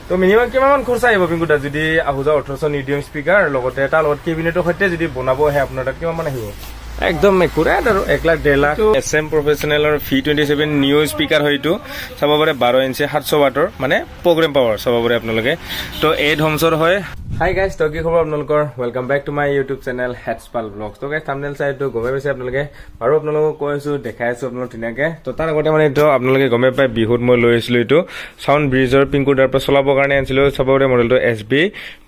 তো মিনিমাম কিমান খৰচা আহিব পিংকুদা যদি আহুজা 1800 মিডিয়াম স্পিকাৰ লগতে এটা লগত কেবিনেটৰ সৈতে যদি বনাব আহে আপোনাৰ তাত কিমান মান আহিব একদম একুৰেট আৰু 1 lakh 1.5 lakh SM প্ৰফেচনেলৰ V27 new speaker হয়তো চাব পাৰে 12 ইঞ্চি 700 ওয়াটৰ মানে প্ৰগ্ৰাম পাৱাৰ চাব পাৰে আপোনালোকে তো 8 হোমছৰ হয় হাই গাইজ তো কি খবৰ আপোনালোকৰ welcome back to my YouTube channel হেডসপাল ব্লগছ তো গাইজ থাম্বনেল চাইটো গমে পাইছে আপোনালোকে আৰু আপোনালোকক কৈছো দেখাইছো আপোনালোক ধুনীয়াকে তো তাৰ আগতে মানে এটো আপোনালোকে গমে পাই বিহুত মই লৈ আছিলো এটো সাউন্ড ব্ৰিজৰ পিংকুদাৰ পৰা চলাবৰ কাৰণে আনিছিলো চাব পাৰে মডেলটো SB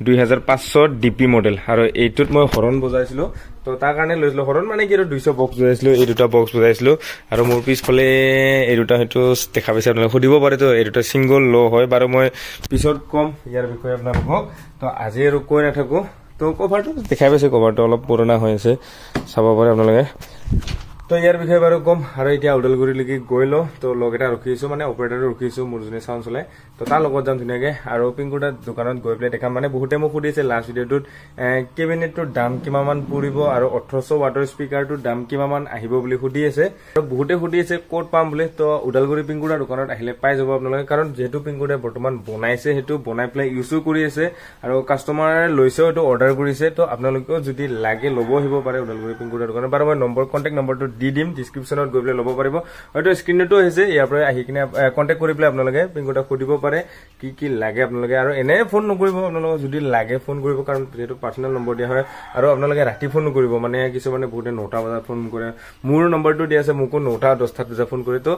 2500 DP মডেল আৰু এইটোত মই হৰণ বজাইছিলো তো তাৰ কাৰণে লৈছিলো হৰণ মানে কি 200 বক্স বজাইছিলো এই দুটা বক্স বজাইছিলো আৰু মোৰ পিছফালে এই দুটা হয়তো দেখা পাইছে আপোনালোকে সুধিব পাৰে তো এই দুটা সিঙ্গল লো হয় বাৰু মই পিছত কম ইয়াৰ বিষয়ে আপোনালোকক তো আজি আৰু কৈ নাথাকো তো কভাৰটো দেখাই পাইছে কভাৰটো অলপ পুৰণা হৈ আছে চাব পাৰে আপোনালোকে তো ইয়াৰ বিষয়ে বাৰু কম আৰু এতিয়া উডালগুৰিলৈকে গৈলো তো লগ এটা ৰখিছো মানে অপাৰেটৰ ৰখিছো মুৰজুনে সাউন্ড চলাই তো তাৰ লগত যাম ধুনীয়াকে আৰু পিংকুদাৰ দোকানত গৈ প্লে দেখাম মানে বহুতে মোক সুধিছে লাষ্ট ভিডিঅ'টোত কেবিনেটৰ দাম কিমান মান পৰিব আৰু 1800 ওয়াটৰ স্পিকাৰটোৰ দাম কিমান মান আহিব বুলি সুধি আছে আৰু বহুতে সুধি আছে ক'ত পাম বুলি তো উডালগুৰি পিংকুদাৰ দোকানত আহিলে পাই যাব আপোনালোকে কাৰণ যেহেতু পিংকুদাৰ বৰ্তমান বনাইছে হেতু বনাই প্লে ইউজো কৰি আছে আৰু কাস্টমাৰ লৈছে এটো অৰ্ডাৰ কৰিছে তো আপোনালোকেও যদি লাগে ল'ব আহিব পাৰে উডালগুৰি পিংকুদাৰ দোকানত বাৰু মই নম্বৰ কন্টাক্ট নম্বৰটো দি দিম ডেসক্ৰিপচনত গৈ প্লে ল'ব পাৰিব হয়তো স্ক্ৰিনটো হৈছে ইয়াৰ পৰা আহি কিনে কন্টাক্ট কৰি প্লে আপোনালোকে পিংকুদাক সুধিব পাৰে কি লাগে আপোনালোকে আৰু এনে ফোন নকৰিব আপোনালোকে যদি লাগে ফোন কৰিব কাৰণ যেটো পাৰ্সোনাল নম্বৰ দিয়া হয় আৰু আপোনালোকে ৰাতি ফোন কৰিব মানে কিছুমানে বহুতে 9টা বজাত ফোন কৰে মোৰ নম্বৰটো দিয়া আছে মোকো 9টা 10টা বজাত ফোন কৰে তো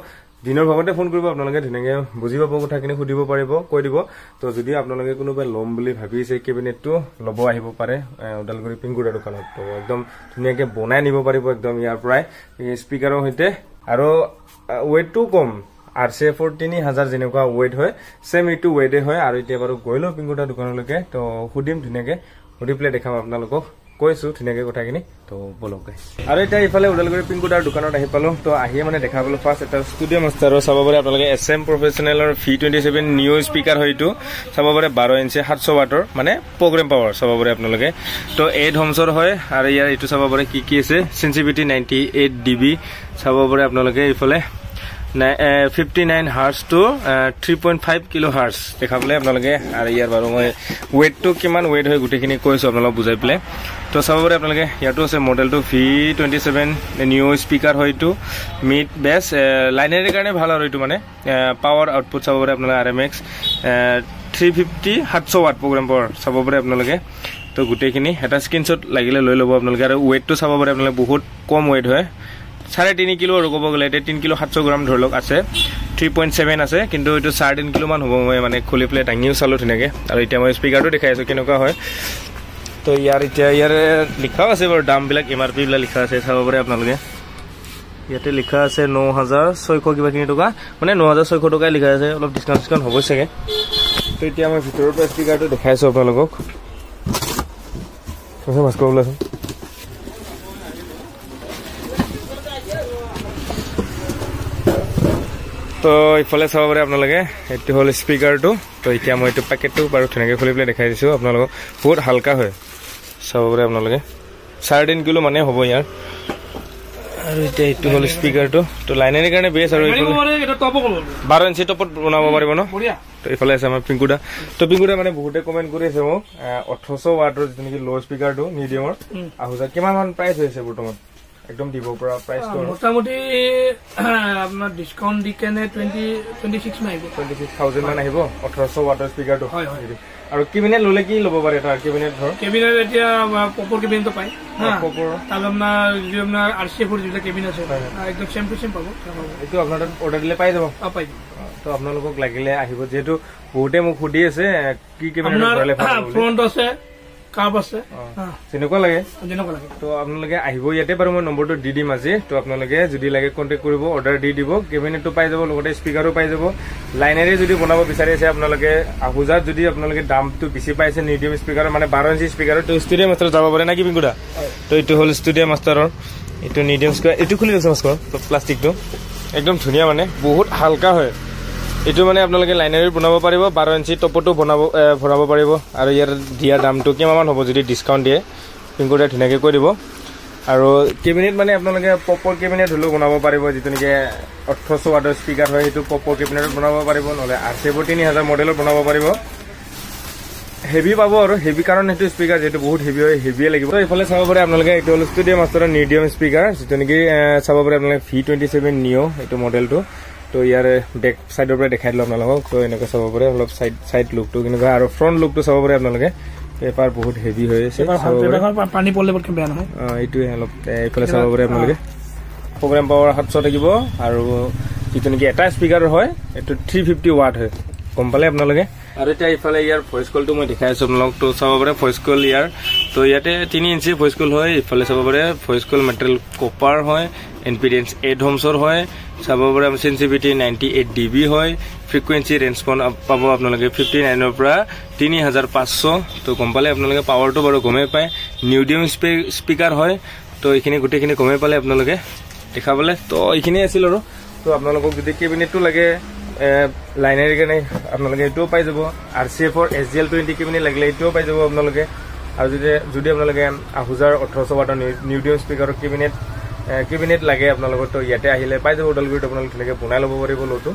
দিনৰ ভাগতে ফোন কৰিব আপোনালোকে ধুনীয়াকে বুজি পাব কথাখিনি সুধিব পাৰিব কৈ দিব তো যদি আপোনালোকে কোনোবা লম বুলি ভাবিছে কেবিনেটটো ল'ব আহিব পাৰে উডালগুৰি পিংকুদাৰ দোকানত তো একদম ধুনীয়াকে বনাই নিব পাৰিব একদম ইয়াৰ পৰাই স্পিকাৰৰ সৈতে আৰু ওয়েটটো কম RC 14000 যেনেকুৱা ওয়েট হয় সেম ইটো ওয়েটে হয় আৰু এতিয়া বাৰু গৈলো পিংকুদাৰ দোকানলৈকে তো সুধিম ধুনীয়াকে সুধি প্লে দেখাম আপোনালোকক কৈছো ধুনীয়াকে কথাখিনি তো বলক গাইস আৰু এতিয়া ইফালে উডালগুৰি পিংকুদাৰ দোকানত আহি পালো তো আহিয়ে মানে দেখা পালো ফাৰ্স্ট এটা ষ্টুডিও মাষ্টাৰৰ চাব পাৰে আপোনালোকে SM প্ৰফেচনেলৰ V27 নিউ স্পিকাৰ হয়তো চাব পাৰে 12 ইঞ্চি 700 ওয়াটৰ মানে প্ৰগ্ৰাম পাৱাৰ চাব পাৰে আপোনালোকে তো 8 হোমছৰ হয় আৰু ইয়াৰ এটো চাব পাৰে কি আছে সেনসিটিভিটি 98 dB চাব পাৰে আপোনালোকে ইফালে 59 হাৰ্টজ টু 3.5 কিলোহাৰ্টজ দেখাবলে আপোনালোকে আৰু ইয়াৰ বাৰু মই ওয়েটটো কিমান ওয়েট হয় গুটেখিনি কৈছো আপোনালোক বুজাই প্লে তো চাব পাৰে আপোনালোকে ইয়াটো আছে মডেলটো V27 নিউ স্পিকাৰ হয়তো মিড বেস লাইনাৰৰ কাৰণে ভাল আৰু এটো মানে পাৱাৰ আউটপুট চাব পাৰে আপোনালোকে RMX 350 700 ওয়াট প্ৰগ্ৰাম পাৱাৰ চাব পাৰে আপোনালোকে তো গুটেখিনি এটা স্ক্ৰিনশ্বট লাগিলে লৈ ল'ব আপোনালোকে আৰু ওয়েটটো চাব পাৰে আপোনালোকে বহুত কম ওয়েট হয় 3.5 কিলো আৰু ক'ব গলে 3 কিলো 700 গ্ৰাম ধৰলক আছে 3.7 আছে কিন্তু এটো 3.5 কিলো মান হ'ব মই মানে খুলি প্লে দাঙিও চালো ধুনীয়াকে আৰু এতিয়া মই স্পিকাৰটো দেখাই আছো কেনেকুৱা হয় তো ইয়াৰ এতিয়া ইয়াৰ লিখা আছে বাৰু দাম বিলাক MRP বিলাক লিখা আছে চাব পাৰে আপোনালোকে ইয়াতে লিখা আছে 9600 কিবা কিনি টকা মানে 9600 টকা লিখা আছে অলপ ডিসকাউন্ট হ'ব চাগে তো এতিয়া মই ভিতৰৰ পৰা স্পিকাৰটো দেখাই আছো আপোনালোকক কসে মাস্ক ওলাছে তো ইফালে চাব পাৰে আপোনালোকে এটো হল স্পিকাৰটো তো এতিয়া মই এটো পেকেটটো বাৰু ধুনীয়াকে খুলি প্লে দেখাই দিছো আপোনালোকক বহুত হালকা হয় চাব পাৰে আপোনালোকে 3.5 কিলো মানে হ'ব ইয়াৰ আৰু এতিয়া এটো হল স্পিকাৰটো তো লাইনাৰৰ কাৰণে বেছ আৰু এটা টপ 12 ইঞ্চি টপত বনাব পাৰিব ন তো ইফালে আছে আমাৰ পিংকুদা তো পিংকুদা মানে বহুতে কমেন্ট কৰি আছে মোক 1800 ওয়াটৰ যেনেকি লো স্পিকাৰটো মিডিয়ামৰ আহুজা কিমান মান প্ৰাইস হৈছে বৰ্তমান একদম দিব পৰা প্ৰাইস তো মোটামুটি আপোনাৰ ডিসকাউন্ট দি কেনে 26 মান আহিব 26000 মান আহিব 1800 ওয়াটৰ স্পিকাৰটো হয় আৰু কেবিনেট ললে কি ল'ব পাৰে তাৰ কেবিনেট ধৰ কেবিনেট এতিয়া পপৰ কেবিনেট পায় না পপৰ তাল আপোনাৰ RC 4 যেটা কেবিনেট আছে একদম সেম টু সেম পাব এটো আপোনাৰ অৰ্ডাৰ দিলে পাই যাব পাই তো আপোনালোকক লাগিলে আহিব যেহেতু বহুতে মোক সুধি আছে কি কেবিনেট ধৰলে ফ্ৰন্ট আছে কাপ আছে যেনেকুৱা লাগে তো আপোনালোকে আহিব ইয়াতে বাৰু মই নম্বৰটো দি দিম আজি তো আপোনালোকে যদি লাগে কন্টাক্ট কৰিব অৰ্ডাৰ দি দিব কেবিনেটটো পাই যাব লগতে স্পিকাৰো পাই যাব লাইনাৰে যদি বনাব বিচাৰি আছে আপোনালোকে আহুজাত যদি আপোনালোকে দামটো বেছি পাইছে মিডিয়াম স্পিকাৰ মানে 12 ইঞ্চি স্পিকাৰ তো ষ্টুডিও মাষ্টাৰ যাব পাৰে নাকি পিংকুদা তো এটো হল ষ্টুডিও মাষ্টাৰৰ এটো মিডিয়াম স্পিকাৰ এটো খুলি দিছো মাস্কৰ তো প্লাষ্টিকটো একদম ধুনিয়া মানে বহুত হালকা হয় এটো মানে আপোনালোকে লাইনাৰৰ বনাব পাৰিব 12 ইঞ্চি টপটো বনাব ভৰাব পাৰিব আৰু ইয়াৰ দিয়া দামটো কিমান হ'ব যদি ডিসকাউন্ট দিয়ে পিংকুদা ধুনীয়াকে কৈ দিব আৰু কেবিনেট মানে আপোনালোকে পপৰ কেবিনেট হলো বনাব পাৰিব যেটো নেকি 1800 ওয়াটৰ স্পিকাৰ হয় এটো পপৰ কেবিনেট বনাব পাৰিব নহলে RC 14000 মডেলৰ বনাব পাৰিব হেভি পাব আৰু হেভি কাৰণ এইটো স্পীকাৰ যেটো বহুত হেভি হয় হেভিয়ে লাগিব তো ইফালে চাব পাৰে আপোনালোকে এইটো হল ষ্টুডিও মাষ্টাৰৰ মিডিয়াম স্পীকাৰ যেটো নেকি চাব পাৰে আপোনালোকে V27 নিও এইটো মডেলটো তো ইয়াৰ বেক সাইডৰ পৰা দেখাই দিলো আপোনালোকক তো এনেকৈ চাব পাৰে অলপ সাইড লুকটো কেনেকুৱা আৰু ফ্ৰন্ট লুকটো চাব পাৰে আপোনালোকে পেপাৰ বহুত হেভি হৈ আছে পানী পৰলে বহুত বেয়া নহয় এইটো অলপ ইফালে চাব পাৰে আপোনালোকে প্ৰগ্ৰাম পাৱাৰ 700 থাকিব আৰু যেটো নেকি এটা স্পীকাৰ হয় এটো 350 ওয়াট হয় গম পালে আপোনালোকে আৰু এটা ইফালে ইয়াৰ ভয়েস কলটো মই দেখাই আছো আপোনালোক তো চাব পাৰে ভয়েস কল ইয়াৰ তো ইয়াতে 3 ইঞ্চি ভয়েস কল হয় ইফালে চাব পাৰে ভয়েস কল মেটেৰিয়েল কপাৰ হয় ইম্পিডেন্স 8 ohmsৰ হয় চাব পাৰে সেনসিটিভিটি 98 dB হয় ফ্ৰিকুৱেন্সি ৰেসপন্স পাব আপোনালোকে 59 ৰ পৰা 3500 তো গম পালে আপোনালোকে পাৱাৰটো বাৰু গমে পায় মিডিয়াম স্পীকাৰ হয় তো এইখিনি গুটেখিনি গমে পালে আপোনালোকে দেখাবলে তো এইখিনি আছিল আৰু তো আপোনালোকক যদি কেবিনেটটো লাগে লাইনাৰ কাৰণে আপোনালোকে এটো পাই যাব RCF ৰ SGL20 কেবিনেট লাগিলে এটো পাই যাব আপোনালোকে আৰু যদি আপোনালোকে 1800 ওয়াটৰ মিডিয়াম স্পীকাৰৰ কেবিনেট লাগে আপোনালোকৰ তো ইয়াতে আহিলে পাই যাব ওদালগুৰিত আপোনালোকে তেনেকৈ বনাই ল'ব পাৰিব লটো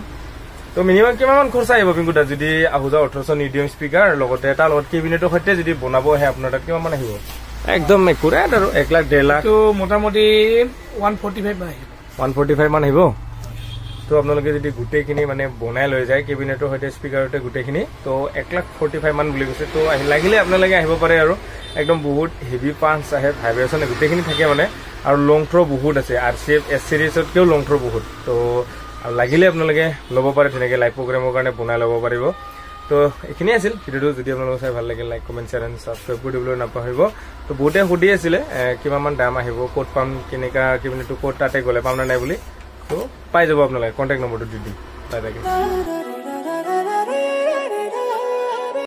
তো মিনিমাম কিমান খৰচা আহিব পিংকুদা যদি 1800 মিডিয়াম স্পীকাৰ লগতে এটা লগত কেবিনেটৰ সৈতে যদি বনাব আহে আপোনাৰ তাত কিমান মান আহিব একদম একুৰেট আৰু 1 লাখ 1.5 লাখ তো মোটামুটি 145 মান আহিব 145 মান আহিব তো আপোনালোকে যদি গুটেখিনি মানে বনাই লৈ যায় কেবিনেটৰ সৈতে স্পীকাৰতে গুটেখিনি তো 1,45,000 মান বুলি কৈছে তো লাগিলে আপোনালোকে আহিব পাৰে আৰু একদম বহুত হেভি পাঞ্চ আহে ভাইব্ৰেচন গুটেখিনি থাকে মানে আৰু লং থ্ৰ বহুত আছে RCF S সিৰিজতকেও লং থ্ৰ বহুত তো লাগিলে আপোনালোকে ল'ব পাৰে তেনেকৈ লাইভ প্ৰগ্ৰামৰ কাৰণে বনাই ল'ব পাৰিব তো এইখিনি আছিল ভিডিওটো যদি আপোনালোকে চাই ভাল লাগে like comment share and subscribe কৰি দিবলৈ নাপাহৰিব তো বহুতে সুধি আছিলে কিমান মান দাম আহিব ক'ত পাম কেনেকা কেবিনেটটো ক'ত তাতে গ'লে পাম না নাই বুলি তো পাই যাব আপোনালোকে কন্টাক্ট নম্বৰটো দি দিম বাই বাই